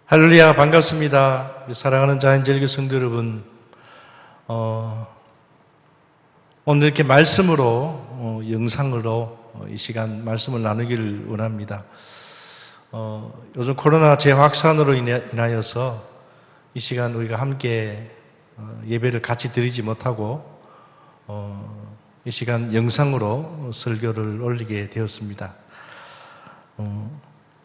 할렐루야, 반갑습니다. 사랑하는 자연절교 성도 여러분, 오늘 이렇게 말씀으로, 영상으로 이 시간 말씀을 나누기를 원합니다. 요즘 코로나 재확산으로 인하여서 이 시간 우리가 함께 예배를 같이 드리지 못하고 이 시간 영상으로 설교를 올리게 되었습니다.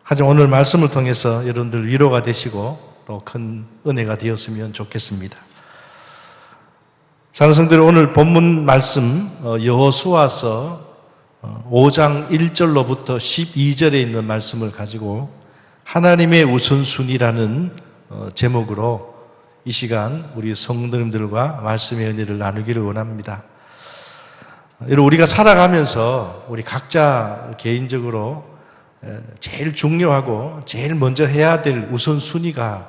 하지만 오늘 말씀을 통해서 여러분들 위로가 되시고 또 큰 은혜가 되었으면 좋겠습니다. 사랑하는 성도들, 오늘 본문 말씀 여호수아서 5장 1절로부터 12절에 있는 말씀을 가지고 하나님의 우선순위라는 제목으로 이 시간 우리 성도님들과 말씀의 은혜를 나누기를 원합니다. 여러분, 우리가 살아가면서 우리 각자 개인적으로 제일 중요하고 제일 먼저 해야 될 우선순위가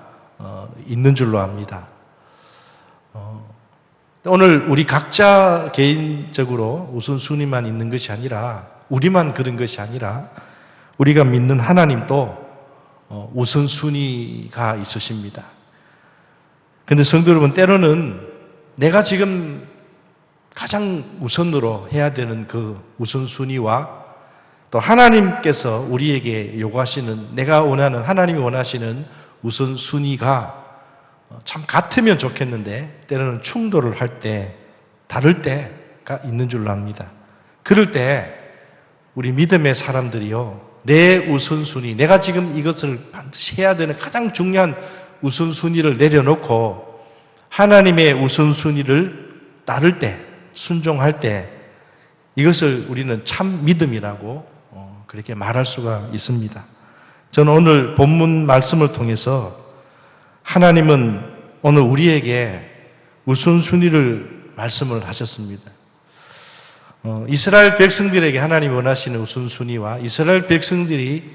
있는 줄로 압니다. 오늘 우리 각자 개인적으로 우선순위만 있는 것이 아니라, 우리만 그런 것이 아니라 우리가 믿는 하나님도 우선순위가 있으십니다. 그런데 성도 여러분, 때로는 내가 지금 가장 우선으로 해야 되는 그 우선순위와 또 하나님께서 우리에게 요구하시는, 내가 원하는, 하나님이 원하시는 우선순위가 참 같으면 좋겠는데 때로는 충돌을 할 때, 다를 때가 있는 줄로 압니다. 그럴 때 우리 믿음의 사람들이요, 내 우선순위, 내가 지금 이것을 반드시 해야 되는 가장 중요한 우선순위를 내려놓고 하나님의 우선순위를 따를 때, 순종할 때, 이것을 우리는 참 믿음이라고 그렇게 말할 수가 있습니다. 저는 오늘 본문 말씀을 통해서 하나님은 오늘 우리에게 우선순위를 말씀을 하셨습니다. 이스라엘 백성들에게 하나님이 원하시는 우선순위와 이스라엘 백성들이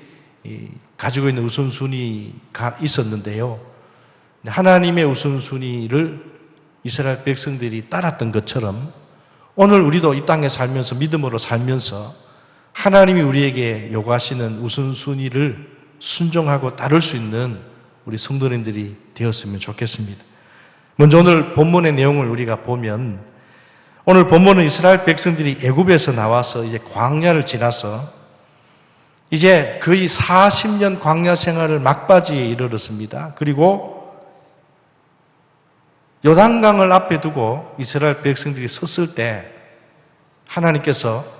가지고 있는 우선순위가 있었는데요, 하나님의 우선순위를 이스라엘 백성들이 따랐던 것처럼 오늘 우리도 이 땅에 살면서, 믿음으로 살면서 하나님이 우리에게 요구하시는 우선순위를 순종하고 따를 수 있는 우리 성도님들이 되었으면 좋겠습니다. 먼저 오늘 본문의 내용을 우리가 보면, 오늘 본문은 이스라엘 백성들이 애굽에서 나와서 이제 광야를 지나서 이제 거의 40년 광야 생활을 막바지에 이르렀습니다. 그리고 요단강을 앞에 두고 이스라엘 백성들이 섰을 때 하나님께서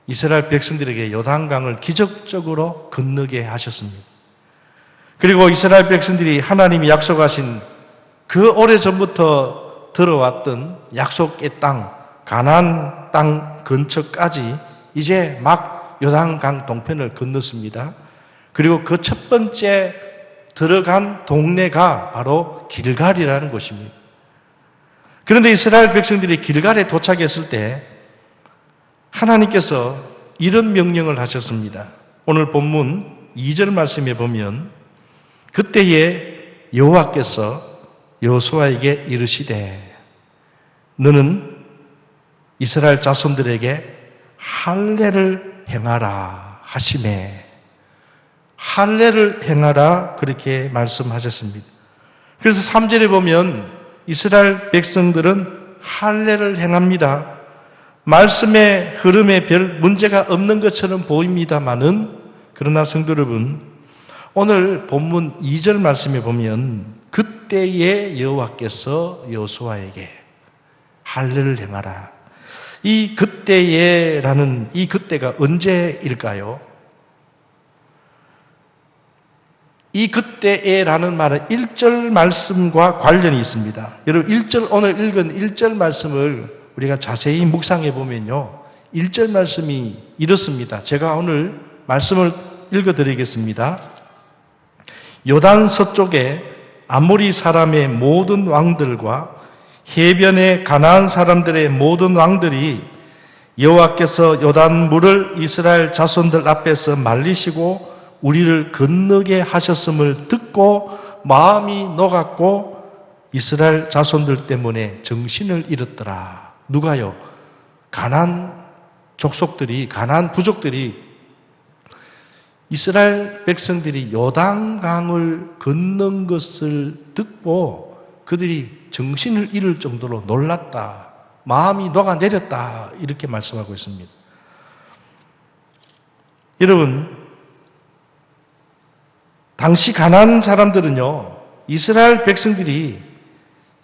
이스라엘 백성들에게 요단강을 기적적으로 건너게 하셨습니다. 그리고 이스라엘 백성들이 하나님이 약속하신 그 오래전부터 들어왔던 약속의 땅, 가나안 땅 근처까지 이제 막 요단강 동편을 건넜습니다. 그리고 그 첫 번째 들어간 동네가 바로 길갈이라는 곳입니다. 그런데 이스라엘 백성들이 길갈에 도착했을 때 하나님께서 이런 명령을 하셨습니다. 오늘 본문 2절 말씀에 보면, 그때에 여호와께서 여호수아에게 이르시되 너는 이스라엘 자손들에게 할례를 행하라 하시매, 할례를 행하라 그렇게 말씀하셨습니다. 그래서 3절에 보면 이스라엘 백성들은 할례를 행합니다. 말씀의 흐름에 별 문제가 없는 것처럼 보입니다마는, 그러나 성도 여러분, 오늘 본문 2절 말씀에 보면 그때에 여호와께서 여호수아에게 할례를 행하라. 이 그때에라는 이 그때가 언제일까요? 이 그때에라는 말은 1절 말씀과 관련이 있습니다. 여러분, 오늘 읽은 1절 말씀을 우리가 자세히 묵상해 보면요, 1절 말씀이 이렇습니다. 제가 오늘 말씀을 읽어드리겠습니다. 요단 서쪽에 아모리 사람의 모든 왕들과 해변의 가나안 사람들의 모든 왕들이 여호와께서 요단 물을 이스라엘 자손들 앞에서 말리시고 우리를 건너게 하셨음을 듣고 마음이 녹았고 이스라엘 자손들 때문에 정신을 잃었더라. 누가요? 가나안 족속들이, 가나안 부족들이 이스라엘 백성들이 요단강을 건넌 것을 듣고 그들이 정신을 잃을 정도로 놀랐다. 마음이 녹아내렸다. 이렇게 말씀하고 있습니다. 여러분, 당시 가나안 사람들은요, 이스라엘 백성들이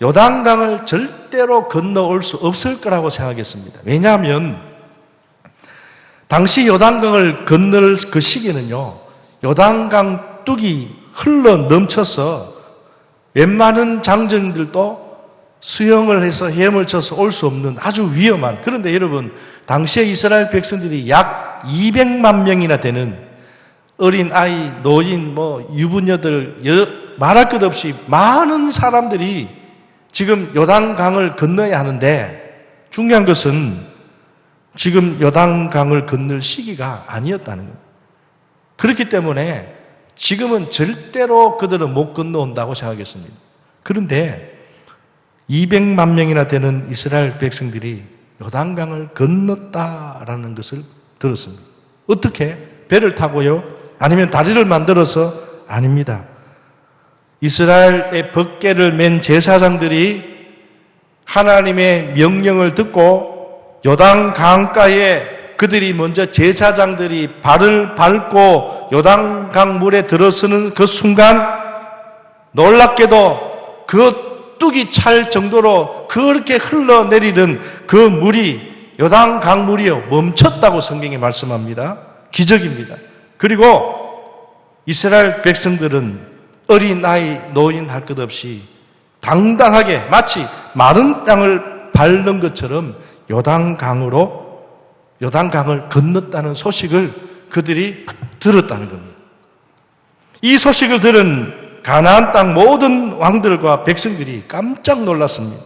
요단강을 절대로 건너올 수 없을 거라고 생각했습니다. 왜냐하면 당시 요단강을 건널 그 시기는요, 요단강 뚝이 흘러 넘쳐서 웬만한 장정들도 수영을 해서 헤엄을 쳐서 올 수 없는 아주 위험한, 그런데 여러분, 당시에 이스라엘 백성들이 약 200만 명이나 되는 어린 아이, 노인, 유부녀들, 말할 것 없이 많은 사람들이 지금 요단강을 건너야 하는데 중요한 것은 지금 요단강을 건널 시기가 아니었다는 거예요. 그렇기 때문에 지금은 절대로 그들은 못 건너온다고 생각했습니다. 그런데 200만 명이나 되는 이스라엘 백성들이 요단강을 건넜다라는 것을 들었습니다. 어떻게? 배를 타고요? 아니면 다리를 만들어서? 아닙니다. 이스라엘의 법궤를 맨 제사장들이 하나님의 명령을 듣고 요단 강가에 그들이 먼저 제사장들이 발을 밟고 요단 강물에 들어서는 그 순간 놀랍게도 그 뚝이 찰 정도로 그렇게 흘러내리던 그 물이 요단 강물이요 멈췄다고 성경이 말씀합니다. 기적입니다. 그리고 이스라엘 백성들은 어린아이, 노인 할 것 없이 당당하게 마치 마른 땅을 밟는 것처럼 요단강을 건넜다는 소식을 그들이 들었다는 겁니다. 이 소식을 들은 가나안 땅 모든 왕들과 백성들이 깜짝 놀랐습니다.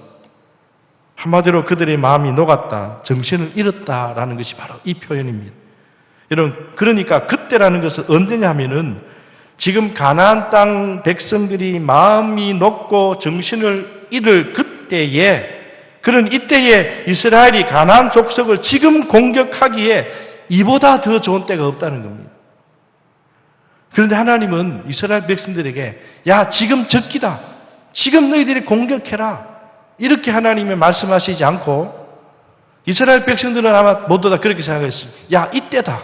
한마디로 그들의 마음이 녹았다, 정신을 잃었다라는 것이 바로 이 표현입니다. 여러분, 그러니까 그때라는 것은 언제냐 하면은 지금 가나안 땅 백성들이 마음이 녹고 정신을 잃을 그때에, 그런 이때에 이스라엘이 가나안 족속을 지금 공격하기에 이보다 더 좋은 때가 없다는 겁니다. 그런데 하나님은 이스라엘 백성들에게 야, 지금 적기다, 지금 너희들이 공격해라, 이렇게 하나님이 말씀하시지 않고 이스라엘 백성들은 아마 모두 다 그렇게 생각했습니다. 야, 이때다.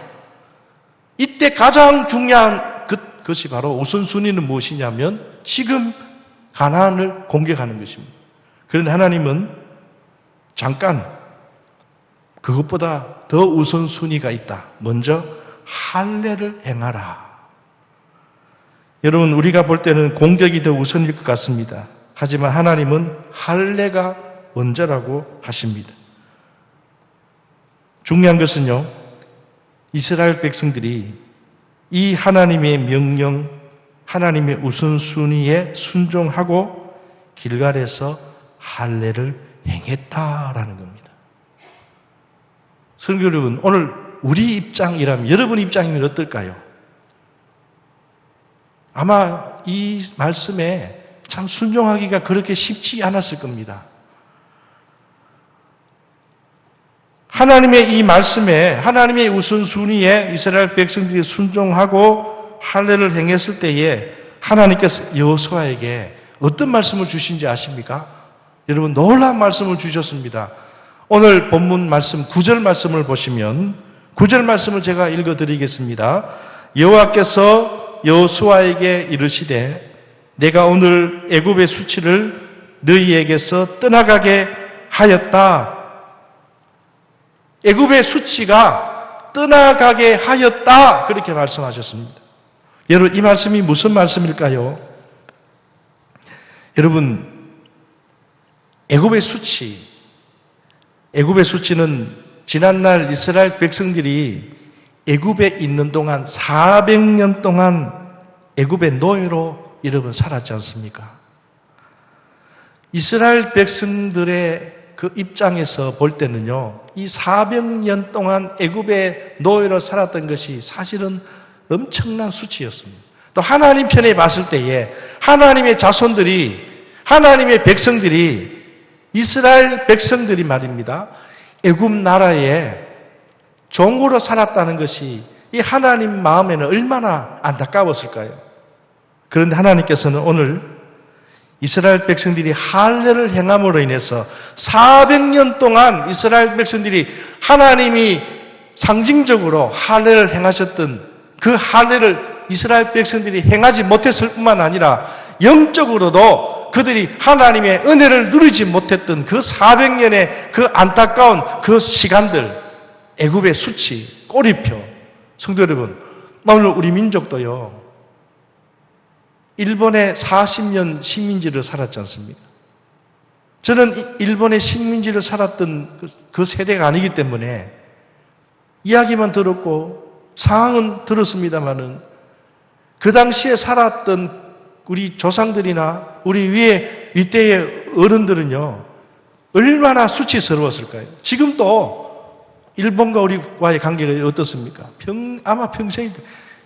이때 가장 중요한 그것이 바로 우선순위는 무엇이냐면 지금 가나안을 공격하는 것입니다. 그런데 하나님은 잠깐 그것보다 더 우선순위가 있다. 먼저 할례를 행하라. 여러분, 우리가 볼 때는 공격이 더 우선일 것 같습니다. 하지만 하나님은 할례가 먼저라고 하십니다. 중요한 것은요, 이스라엘 백성들이 이 하나님의 명령, 하나님의 우선순위에 순종하고 길갈에서 할례를 행했다라는 겁니다. 성도 여러분, 오늘 우리 입장이라면, 여러분 입장이면 어떨까요? 아마 이 말씀에 참 순종하기가 그렇게 쉽지 않았을 겁니다. 하나님의 이 말씀에, 하나님의 우선순위에 이스라엘 백성들이 순종하고 할례를 행했을 때에 하나님께서 여호수아에게 어떤 말씀을 주신지 아십니까? 여러분, 놀라운 말씀을 주셨습니다. 오늘 본문 말씀 9절 말씀을 보시면 9절 말씀을 제가 읽어드리겠습니다. 여호와께서 여호수아에게 이르시되 내가 오늘 애굽의 수치를 너희에게서 떠나가게 하였다. 애굽의 수치가 떠나가게 하였다. 그렇게 말씀하셨습니다. 여러분, 이 말씀이 무슨 말씀일까요? 여러분, 애굽의 수치는 지난날 이스라엘 백성들이 애굽에 있는 동안 400년 동안 애굽의 노예로 여러분 살았지 않습니까? 이스라엘 백성들의 그 입장에서 볼 때는요, 이 400년 동안 애굽의 노예로 살았던 것이 사실은 엄청난 수치였습니다. 또 하나님 편에 봤을 때에 하나님의 자손들이, 하나님의 백성들이, 이스라엘 백성들이 말입니다, 애굽 나라에 종으로 살았다는 것이 이 하나님 마음에는 얼마나 안타까웠을까요? 그런데 하나님께서는 오늘 이스라엘 백성들이 할례를 행함으로 인해서 400년 동안 이스라엘 백성들이 하나님이 상징적으로 할례를 행하셨던 그 할례를 이스라엘 백성들이 행하지 못했을 뿐만 아니라 영적으로도 그들이 하나님의 은혜를 누리지 못했던 그 400년의 그 안타까운 그 시간들, 애굽의 수치, 꼬리표. 성도 여러분, 오늘 우리 민족도요, 일본의 40년 식민지를 살았지 않습니까? 저는 일본의 식민지를 살았던 그 세대가 아니기 때문에 이야기만 들었고 상황은 들었습니다마는 그 당시에 살았던 우리 조상들이나 우리 위에 윗대의 어른들은요, 얼마나 수치스러웠을까요? 지금도 일본과 우리와의 관계가 어떻습니까? 아마 평생,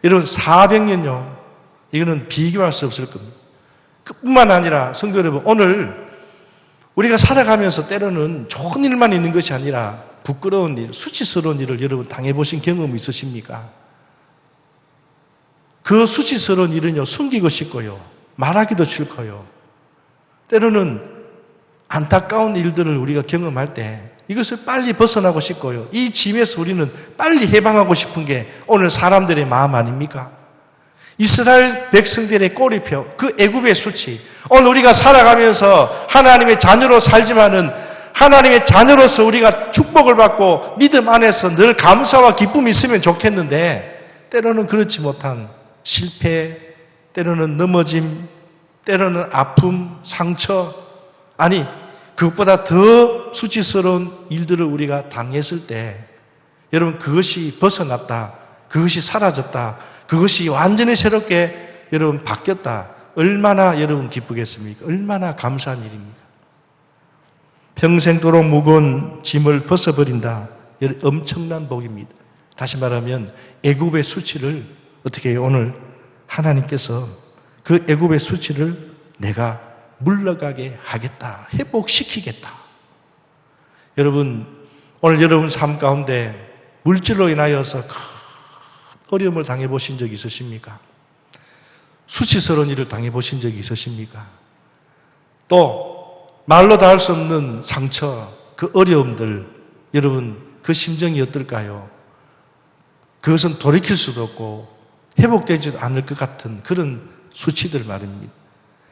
여러분 400년요. 이거는 비교할 수 없을 겁니다. 그뿐만 아니라 성도 여러분, 오늘 우리가 살아가면서 때로는 좋은 일만 있는 것이 아니라 부끄러운 일, 수치스러운 일을 여러분 당해보신 경험이 있으십니까? 그 수치스러운 일은요, 숨기고 싶고요, 말하기도 싫고요, 때로는 안타까운 일들을 우리가 경험할 때 이것을 빨리 벗어나고 싶고요, 이 짐에서 우리는 빨리 해방하고 싶은 게 오늘 사람들의 마음 아닙니까? 이스라엘 백성들의 꼬리표, 그 애굽의 수치, 오늘 우리가 살아가면서 하나님의 자녀로 살지만은 하나님의 자녀로서 우리가 축복을 받고 믿음 안에서 늘 감사와 기쁨이 있으면 좋겠는데 때로는 그렇지 못한 실패, 때로는 넘어짐, 때로는 아픔, 상처, 아니 그것보다 더 수치스러운 일들을 우리가 당했을 때 여러분 그것이 벗어났다, 그것이 사라졌다, 그것이 완전히 새롭게 여러분 바뀌었다, 얼마나 여러분 기쁘겠습니까? 얼마나 감사한 일입니까? 평생도록 무거운 짐을 벗어버린다, 엄청난 복입니다. 다시 말하면 애굽의 수치를 어떻게 해요? 오늘 하나님께서 그 애굽의 수치를 내가 물러가게 하겠다, 회복시키겠다. 여러분 오늘 여러분 삶 가운데 물질로 인하여서 어려움을 당해보신 적이 있으십니까? 수치스러운 일을 당해보신 적이 있으십니까? 또 말로 다 할 수 없는 상처, 그 어려움들, 여러분 그 심정이 어떨까요? 그것은 돌이킬 수도 없고 회복되지 않을 것 같은 그런 수치들 말입니다.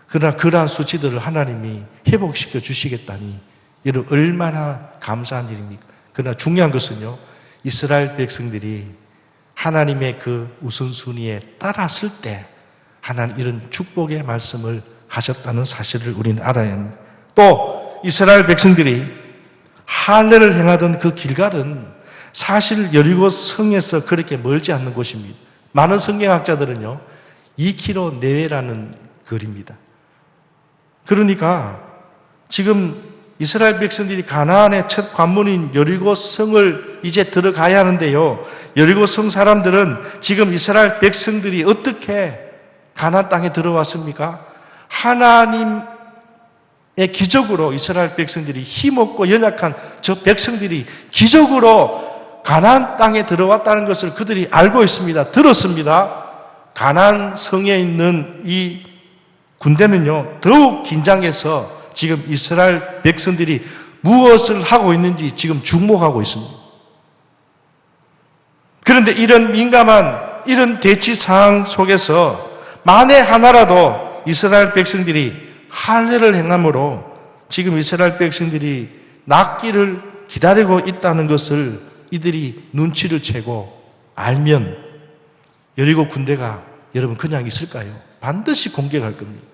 그러나 그러한 수치들을 하나님이 회복시켜 주시겠다니 여러분 얼마나 감사한 일입니까? 그러나 중요한 것은요, 이스라엘 백성들이 하나님의 그 우선순위에 따랐을 때 하나님 이런 축복의 말씀을 하셨다는 사실을 우리는 알아야 합니다. 또 이스라엘 백성들이 할례를 행하던 그 길갈은 사실 여리고 성에서 그렇게 멀지 않는 곳입니다. 많은 성경학자들은요 2km 내외라는 거리입니다. 그러니까 지금 이스라엘 백성들이 가나안의 첫 관문인 여리고 성을 이제 들어가야 하는데요, 여리고 성 사람들은 지금 이스라엘 백성들이 어떻게 가나안 땅에 들어왔습니까? 하나님의 기적으로 이스라엘 백성들이 힘없고 연약한 저 백성들이 기적으로 가나안 땅에 들어왔다는 것을 그들이 알고 있습니다. 들었습니다. 가나안 성에 있는 이 군대는요 더욱 긴장해서 지금 이스라엘 백성들이 무엇을 하고 있는지 지금 주목하고 있습니다. 그런데 이런 민감한 이런 대치 상황 속에서 만에 하나라도 이스라엘 백성들이 할례를 행함으로 지금 이스라엘 백성들이 낫기를 기다리고 있다는 것을 이들이 눈치를 채고 알면 여리고 군대가 여러분 그냥 있을까요? 반드시 공격할 겁니다.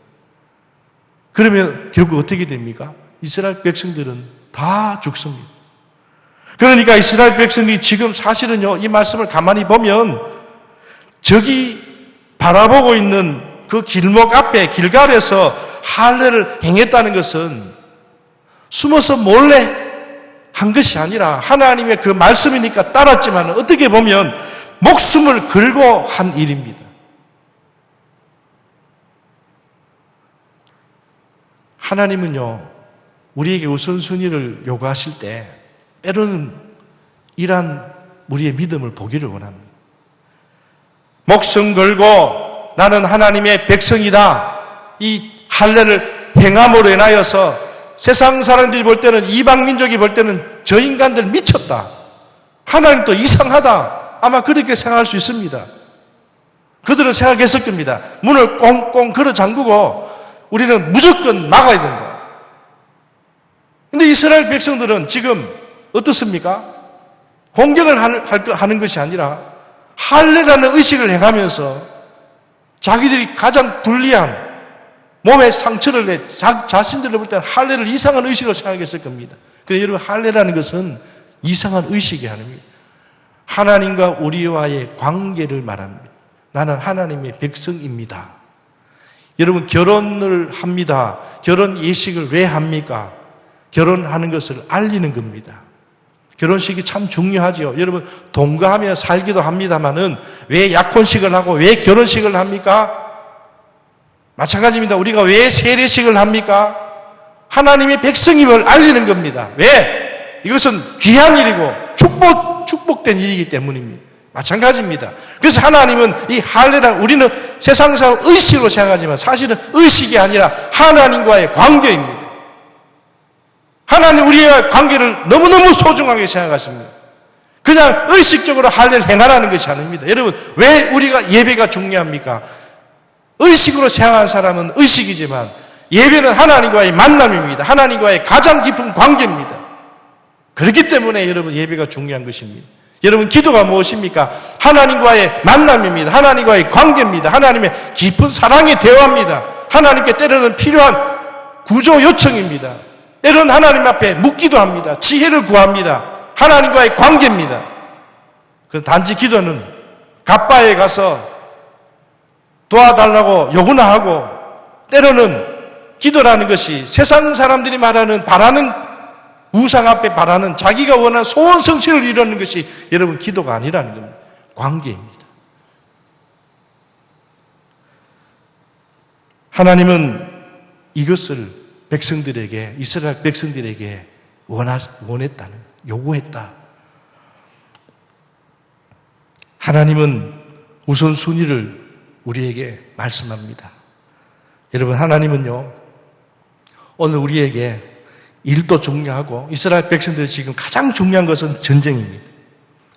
그러면 결국 어떻게 됩니까? 이스라엘 백성들은 다 죽습니다. 그러니까 이스라엘 백성들이 지금 사실은요, 이 말씀을 가만히 보면 저기 바라보고 있는 그 길목 앞에 길갈에서 할례를 행했다는 것은 숨어서 몰래 한 것이 아니라 하나님의 그 말씀이니까 따랐지만 어떻게 보면 목숨을 걸고 한 일입니다. 하나님은요 우리에게 우선순위를 요구하실 때 때로는 이러한 우리의 믿음을 보기를 원합니다. 목숨 걸고 나는 하나님의 백성이다. 이 할례를 행함으로 인하여서 세상 사람들이 볼 때는, 이방 민족이 볼 때는 저 인간들 미쳤다, 하나님도 이상하다, 아마 그렇게 생각할 수 있습니다. 그들은 생각했을 겁니다. 문을 꽁꽁 걸어 잠그고 우리는 무조건 막아야 된다. 근데 이스라엘 백성들은 지금 어떻습니까? 공격을 하는 것이 아니라 할례라는 의식을 행하면서 자기들이 가장 불리한 몸에 상처를 내 자신들을 볼 때는 할례를 이상한 의식으로 생각했을 겁니다. 그런데 여러분, 할례라는 것은 이상한 의식이 아닙니다. 하나님과 우리와의 관계를 말합니다. 나는 하나님의 백성입니다. 여러분, 결혼을 합니다. 결혼 예식을 왜 합니까? 결혼하는 것을 알리는 겁니다. 결혼식이 참 중요하죠. 여러분, 동거하며 살기도 합니다만은 왜 약혼식을 하고 왜 결혼식을 합니까? 마찬가지입니다. 우리가 왜 세례식을 합니까? 하나님의 백성임을 알리는 겁니다. 왜? 이것은 귀한 일이고 축복된 일이기 때문입니다. 마찬가지입니다. 그래서 하나님은 이 할례란, 우리는 세상상 의식으로 생각하지만 사실은 의식이 아니라 하나님과의 관계입니다. 하나님 우리의 관계를 너무너무 소중하게 생각하십니다. 그냥 의식적으로 할례를 행하라는 것이 아닙니다. 여러분, 왜 우리가 예배가 중요합니까? 의식으로 생각하는 사람은 의식이지만 예배는 하나님과의 만남입니다. 하나님과의 가장 깊은 관계입니다. 그렇기 때문에 여러분, 예배가 중요한 것입니다. 여러분, 기도가 무엇입니까? 하나님과의 만남입니다. 하나님과의 관계입니다. 하나님의 깊은 사랑의 대화입니다. 하나님께 때로는 필요한 구조 요청입니다. 때로는 하나님 앞에 묻기도 합니다. 지혜를 구합니다. 하나님과의 관계입니다. 그럼 단지 기도는 갑바에 가서 도와달라고 요구나 하고, 때로는 기도라는 것이 세상 사람들이 말하는, 바라는, 우상 앞에 바라는 자기가 원하는 소원 성취를 이루는 것이 여러분 기도가 아니라는 겁니다. 관계입니다. 하나님은 이것을 백성들에게, 이스라엘 백성들에게 원했다는, 요구했다. 하나님은 우선순위를 우리에게 말씀합니다. 여러분, 하나님은요, 오늘 우리에게 일도 중요하고, 이스라엘 백성들이 지금 가장 중요한 것은 전쟁입니다.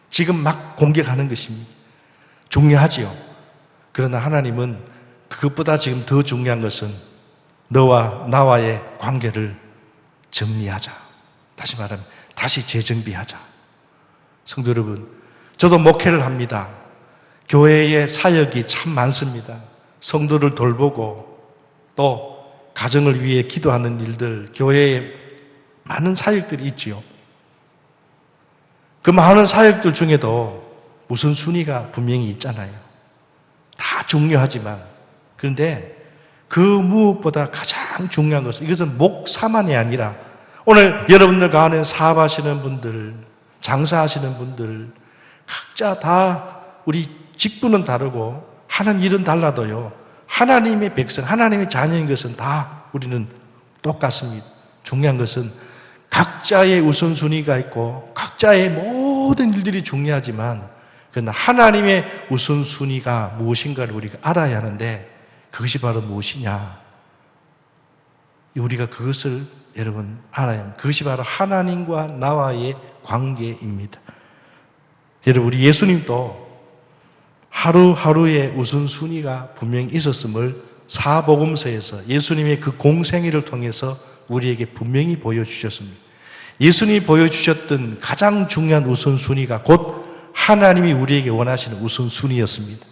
지금 막 공격하는 것입니다. 중요하지요. 그러나 하나님은 그것보다 지금 더 중요한 것은 너와 나와의 관계를 정리하자. 다시 말하면 다시 재정비하자. 성도 여러분, 저도 목회를 합니다. 교회의 사역이 참 많습니다. 성도를 돌보고 또 가정을 위해 기도하는 일들, 교회에 많은 사역들이 있지요. 그 많은 사역들 중에도 우선순위가 분명히 있잖아요. 다 중요하지만, 그런데 그 무엇보다 가장 중요한 것은, 이것은 목사만이 아니라 오늘 여러분들 가운데 사업하시는 분들, 장사하시는 분들, 각자 다 우리 직분은 다르고 하는 일은 달라도요, 하나님의 백성, 하나님의 자녀인 것은 다 우리는 똑같습니다. 중요한 것은 각자의 우선순위가 있고 각자의 모든 일들이 중요하지만, 그러나 하나님의 우선순위가 무엇인가를 우리가 알아야 하는데, 그것이 바로 무엇이냐? 우리가 그것을 여러분 알아야 합니다. 그것이 바로 하나님과 나와의 관계입니다. 여러분, 우리 예수님도 하루하루의 우선순위가 분명히 있었음을 사복음서에서 예수님의 그 공생애를 통해서 우리에게 분명히 보여주셨습니다. 예수님이 보여주셨던 가장 중요한 우선순위가 곧 하나님이 우리에게 원하시는 우선순위였습니다.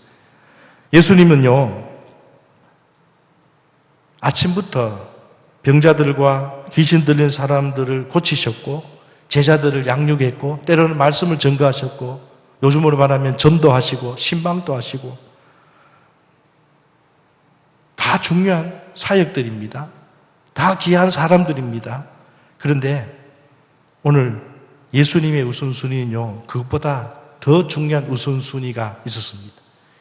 예수님은요, 아침부터 병자들과 귀신 들린 사람들을 고치셨고, 제자들을 양육했고, 때로는 말씀을 전가하셨고, 요즘으로 말하면 전도하시고 신방도 하시고, 다 중요한 사역들입니다. 다 귀한 사람들입니다. 그런데 오늘 예수님의 우선순위는요, 그것보다 더 중요한 우선순위가 있었습니다.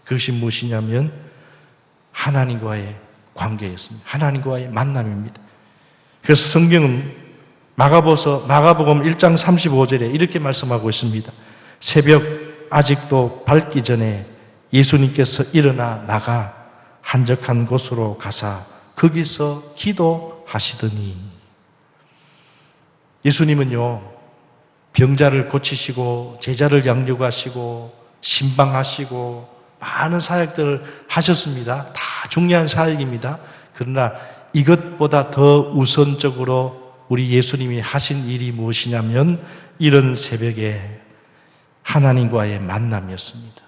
그것이 무엇이냐면 하나님과의 관계였습니다. 하나님과의 만남입니다. 그래서 성경은 마가복음 1장 35절에 이렇게 말씀하고 있습니다. 새벽 아직도 밝기 전에 예수님께서 일어나 나가 한적한 곳으로 가사 거기서 기도하시더니, 예수님은요, 병자를 고치시고 제자를 양육하시고 신방하시고 많은 사역들을 하셨습니다. 다 중요한 사역입니다. 그러나 이것보다 더 우선적으로 우리 예수님이 하신 일이 무엇이냐면 이런 새벽에 하나님과의 만남이었습니다.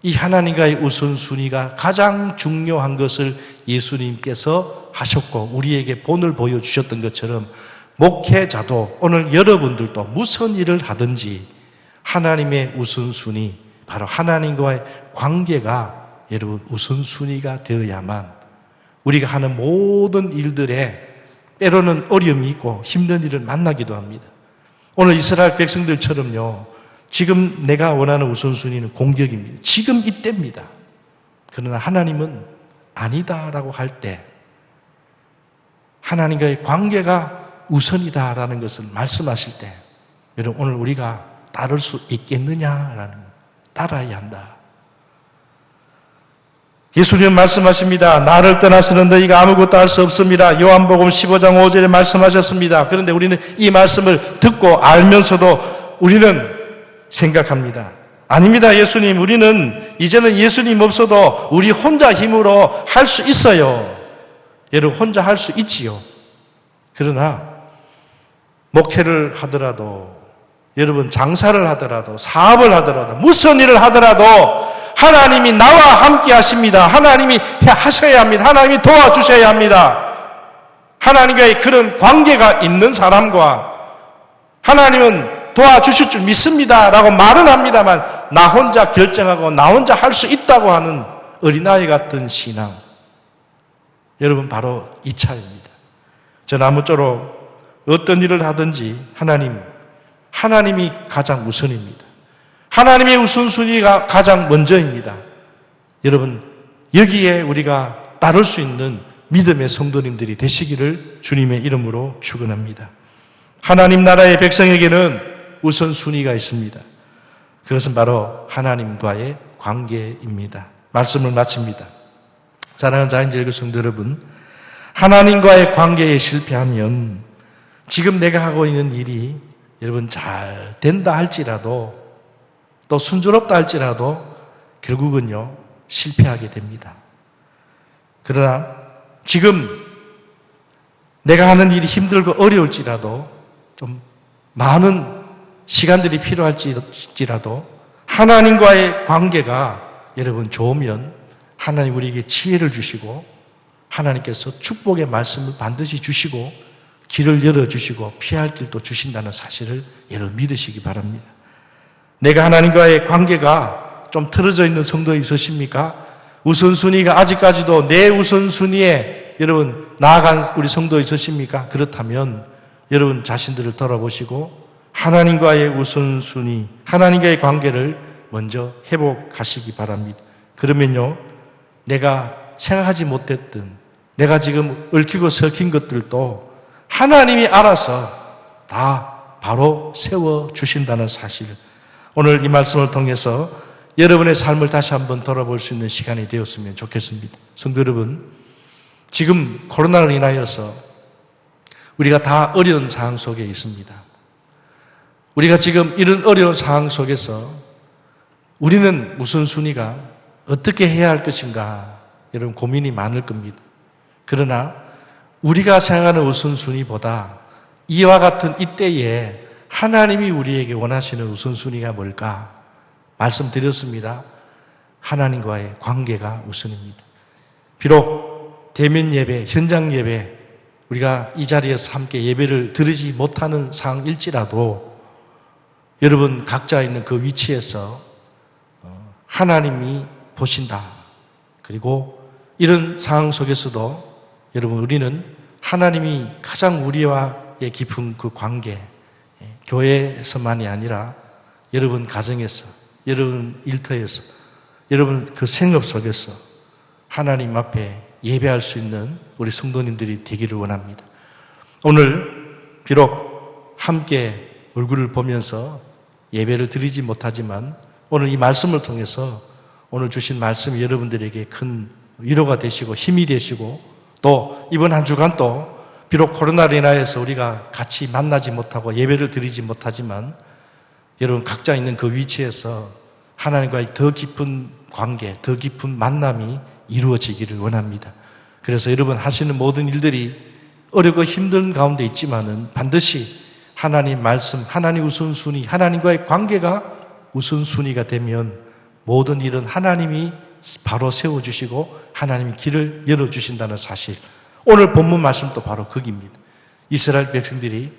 이 하나님과의 우선순위가 가장 중요한 것을 예수님께서 하셨고 우리에게 본을 보여주셨던 것처럼 목회자도 오늘 여러분들도 무슨 일을 하든지 하나님의 우선순위, 바로 하나님과의 관계가 여러분 우선순위가 되어야만 우리가 하는 모든 일들에 때로는 어려움이 있고 힘든 일을 만나기도 합니다. 오늘 이스라엘 백성들처럼요, 지금 내가 원하는 우선순위는 공격입니다. 지금 이때입니다. 그러나 하나님은 아니다라고 할 때 하나님과의 관계가 우선이다라는 것을 말씀하실 때 여러분 오늘 우리가 따를 수 있겠느냐라는 것, 따라야 한다. 예수님은 말씀하십니다. 나를 떠나서는 너희가 아무것도 할 수 없습니다. 요한복음 15장 5절에 말씀하셨습니다. 그런데 우리는 이 말씀을 듣고 알면서도 우리는 생각합니다. 아닙니다. 예수님, 우리는 이제는 예수님 없어도 우리 혼자 힘으로 할 수 있어요. 여러분 혼자 할 수 있지요. 그러나 목회를 하더라도, 여러분 장사를 하더라도, 사업을 하더라도, 무슨 일을 하더라도 하나님이 나와 함께 하십니다. 하나님이 하셔야 합니다. 하나님이 도와주셔야 합니다. 하나님과의 그런 관계가 있는 사람과 하나님은 도와주실 줄 믿습니다 라고 말은 합니다만 나 혼자 결정하고 나 혼자 할 수 있다고 하는 어린아이 같은 신앙, 여러분 바로 이 차입니다. 저는 아무쪼록 어떤 일을 하든지 하나님이 가장 우선입니다. 하나님의 우선순위가 가장 먼저입니다. 여러분 여기에 우리가 따를 수 있는 믿음의 성도님들이 되시기를 주님의 이름으로 축원합니다. 하나님 나라의 백성에게는 우선순위가 있습니다. 그것은 바로 하나님과의 관계입니다. 말씀을 마칩니다. 사랑하는 자인제일교 성도 여러분, 하나님과의 관계에 실패하면 지금 내가 하고 있는 일이 여러분 잘 된다 할지라도 또 순조롭다 할지라도 결국은요 실패하게 됩니다. 그러나 지금 내가 하는 일이 힘들고 어려울지라도 좀 많은 시간들이 필요할지라도 하나님과의 관계가 여러분 좋으면 하나님 우리에게 지혜를 주시고 하나님께서 축복의 말씀을 반드시 주시고 길을 열어주시고 피할 길도 주신다는 사실을 여러분 믿으시기 바랍니다. 내가 하나님과의 관계가 좀 틀어져 있는 성도 있으십니까? 우선순위가 아직까지도 내 우선순위에 여러분 나아간 우리 성도 있으십니까? 그렇다면 여러분 자신들을 돌아보시고 하나님과의 우선순위, 하나님과의 관계를 먼저 회복하시기 바랍니다. 그러면요, 내가 생각하지 못했던, 내가 지금 얽히고 설킨 것들도 하나님이 알아서 다 바로 세워주신다는 사실, 오늘 이 말씀을 통해서 여러분의 삶을 다시 한번 돌아볼 수 있는 시간이 되었으면 좋겠습니다. 성도 여러분, 지금 코로나로 인하여서 우리가 다 어려운 상황 속에 있습니다. 우리가 지금 이런 어려운 상황 속에서 우리는 우선순위가 어떻게 해야 할 것인가 여러분 고민이 많을 겁니다. 그러나 우리가 생각하는 우선순위보다 이와 같은 이때에 하나님이 우리에게 원하시는 우선순위가 뭘까? 말씀드렸습니다. 하나님과의 관계가 우선입니다. 비록 대면 예배, 현장 예배, 우리가 이 자리에서 함께 예배를 드리지 못하는 상황일지라도 여러분 각자 있는 그 위치에서 하나님이 보신다. 그리고 이런 상황 속에서도 여러분 우리는 하나님이 가장 우리와의 깊은 그 관계, 교회에서만이 아니라 여러분 가정에서, 여러분 일터에서, 여러분 그 생업 속에서 하나님 앞에 예배할 수 있는 우리 성도님들이 되기를 원합니다. 오늘 비록 함께 얼굴을 보면서 예배를 드리지 못하지만 오늘 이 말씀을 통해서 오늘 주신 말씀이 여러분들에게 큰 위로가 되시고 힘이 되시고 또 이번 한 주간 또 비록 코로나로 인하여서 우리가 같이 만나지 못하고 예배를 드리지 못하지만 여러분 각자 있는 그 위치에서 하나님과의 더 깊은 관계, 더 깊은 만남이 이루어지기를 원합니다. 그래서 여러분 하시는 모든 일들이 어렵고 힘든 가운데 있지만은 반드시 하나님 말씀, 하나님 우선순위, 하나님과의 관계가 우선순위가 되면 모든 일은 하나님이 바로 세워주시고 하나님이 길을 열어주신다는 사실. 오늘 본문 말씀도 바로 거기입니다. 이스라엘 백성들이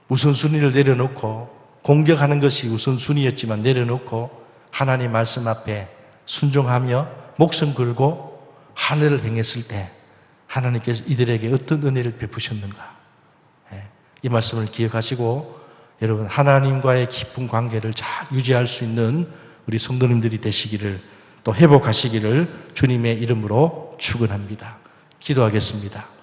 우선순위를 내려놓고 공격하는 것이 우선순위였지만 내려놓고 하나님 말씀 앞에 순종하며 목숨 걸고 할례를 행했을 때 하나님께서 이들에게 어떤 은혜를 베푸셨는가. 이 말씀을 기억하시고 여러분 하나님과의 깊은 관계를 잘 유지할 수 있는 우리 성도님들이 되시기를 또 회복하시기를 주님의 이름으로 축원합니다. 기도하겠습니다.